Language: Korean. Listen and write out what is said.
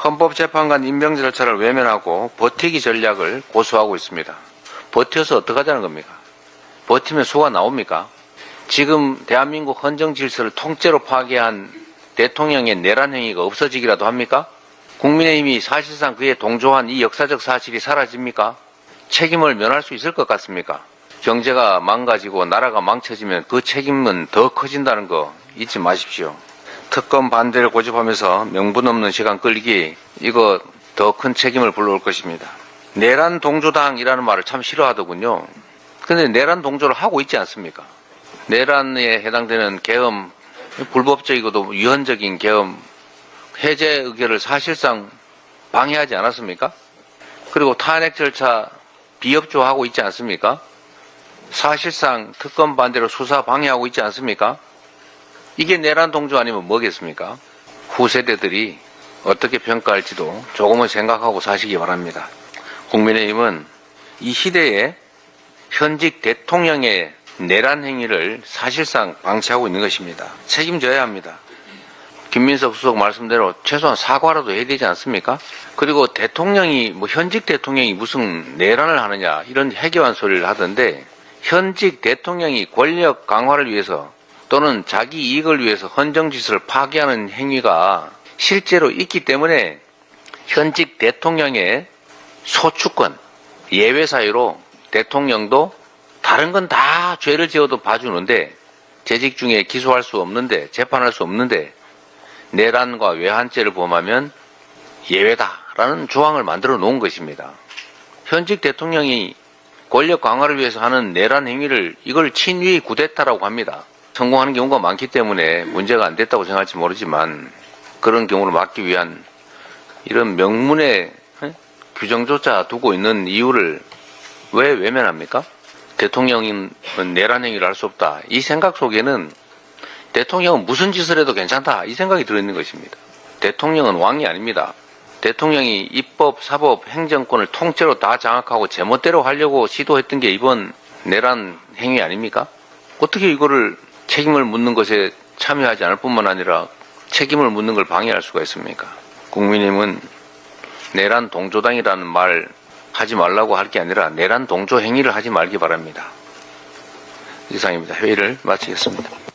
헌법재판관 임명 절차를 외면하고 버티기 전략을 고수하고 있습니다. 버텨서 어떡하자는 겁니까? 버티면 수가 나옵니까? 지금 대한민국 헌정 질서를 통째로 파괴한 대통령의 내란 행위가 없어지기라도 합니까? 국민의힘이 사실상 그에 동조한 이 역사적 사실이 사라집니까? 책임을 면할 수 있을 것 같습니까? 경제가 망가지고 나라가 망쳐지면 그 책임은 더 커진다는 거 잊지 마십시오. 특검 반대를 고집하면서 명분 없는 시간 끌기, 이거 더 큰 책임을 불러올 것입니다. 내란 동조당이라는 말을 참 싫어하더군요. 근데 내란 동조를 하고 있지 않습니까? 내란에 해당되는 계엄, 불법적이고도 위헌적인 계엄 해제 의결을 사실상 방해하지 않았습니까? 그리고 탄핵 절차 비협조하고 있지 않습니까? 사실상 특검 반대로 수사 방해하고 있지 않습니까? 이게 내란 동조 아니면 뭐겠습니까? 후세대들이 어떻게 평가할지도 조금은 생각하고 사시기 바랍니다. 국민의힘은 이 시대에 현직 대통령의 내란 행위를 사실상 방치하고 있는 것입니다. 책임져야 합니다. 김민석 수석 말씀대로 최소한 사과라도 해야 되지 않습니까? 그리고 대통령이, 현직 대통령이 무슨 내란을 하느냐, 이런 해괴한 소리를 하던데, 현직 대통령이 권력 강화를 위해서 또는 자기 이익을 위해서 헌정 질서를 파괴하는 행위가 실제로 있기 때문에 현직 대통령의 소추권, 예외 사유로 대통령도 다른 건 다 죄를 지어도 봐주는데, 재직 중에 기소할 수 없는데, 재판할 수 없는데 내란과 외환죄를 범하면 예외다라는 조항을 만들어 놓은 것입니다. 현직 대통령이 권력 강화를 위해서 하는 내란 행위를, 이걸 친위 구데타라고 합니다. 성공하는 경우가 많기 때문에 문제가 안 됐다고 생각할지 모르지만, 그런 경우를 막기 위한 이런 명문의 규정조차 두고 있는 이유를 왜 외면합니까? 대통령은 내란 행위를 할 수 없다. 이 생각 속에는 대통령은 무슨 짓을 해도 괜찮다, 이 생각이 들어있는 것입니다. 대통령은 왕이 아닙니다. 대통령이 입법, 사법, 행정권을 통째로 다 장악하고 제멋대로 하려고 시도했던 게 이번 내란 행위 아닙니까? 어떻게 이거를 책임을 묻는 것에 참여하지 않을 뿐만 아니라 책임을 묻는 걸 방해할 수가 있습니까? 국민의힘은 내란 동조당이라는 말 하지 말라고 할 게 아니라 내란 동조 행위를 하지 말기 바랍니다. 이상입니다. 회의를 마치겠습니다.